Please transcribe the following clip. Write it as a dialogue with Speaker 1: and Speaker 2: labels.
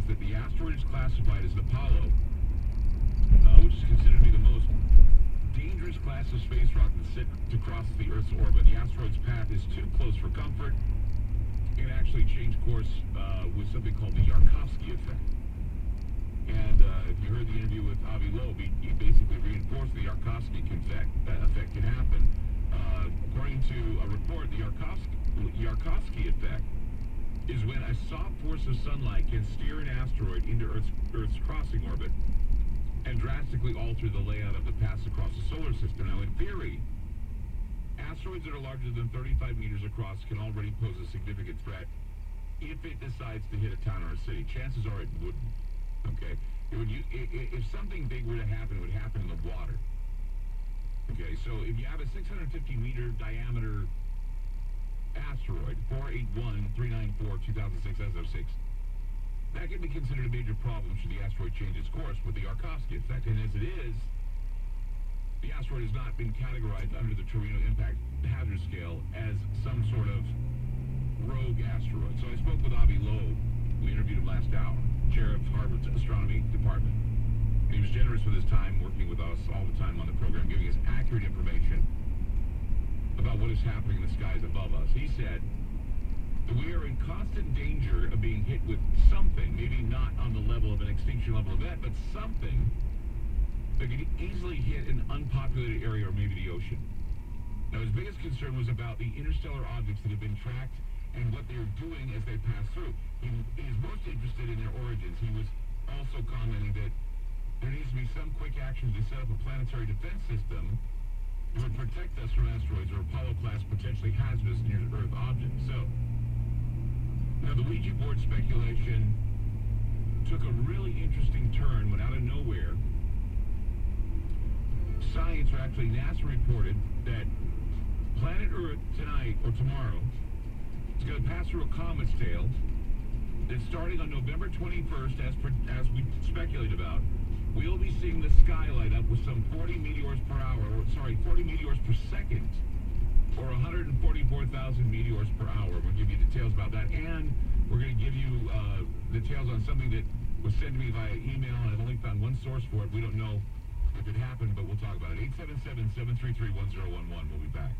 Speaker 1: that the asteroid is classified as an Apollo, which is considered to be the most dangerous class of space rock that's set to cross the Earth's orbit. The asteroid's path is too close for comfort. It actually changed course with something called the Yarkovsky effect. And if you heard the interview with Avi Loeb, he basically reinforced the Yarkovsky effect can happen. According to a report, the Yarkovsky effect is when a soft force of sunlight can steer an asteroid into Earth's crossing orbit and drastically alter the layout of the paths across the solar system. Now, in theory, asteroids that are larger than 35 meters across can already pose a significant threat if it decides to hit a town or a city. Chances are it wouldn't. Okay? If something big were to happen, it would happen in the water. Okay, so if you have a 650-meter diameter asteroid, 481-394-2006 SO6, that can be considered a major problem should the asteroid change its course with the Yarkovsky effect. And as it is, the asteroid has not been categorized under the Torino Impact Hazard Scale as some sort of rogue asteroid. So I spoke with Avi Loeb. We interviewed him last hour, chair of Harvard's astronomy department. And he was generous with his time, working with us all the time on the program, giving us accurate information about what is happening in the skies above us. He said that we are in constant danger of being hit with something, maybe not on the level of an extinction level event, but something that could easily hit an unpopulated area or maybe the ocean. Now, his biggest concern was about the interstellar objects that have been tracked and what they're doing as they pass through. He is most interested in their origins. He was also commenting that there needs to be some quick action to set up a planetary defense system that would protect us from asteroids or Apollo-class potentially hazardous near-Earth objects. So, now the Ouija board speculation took a really interesting turn when out of nowhere, science, or actually NASA, reported that planet Earth tonight or tomorrow is going to pass through a comet's tail that's starting on November 21st, as we speculate about. We'll be seeing the sky light up with some 40 meteors per hour, or 40 meteors per second, or 144,000 meteors per hour. We'll give you details about that, and we're going to give you details on something that was sent to me via email, and I've only found one source for it. We don't know if it happened, but we'll talk about it. 877-733-1011. We'll be back.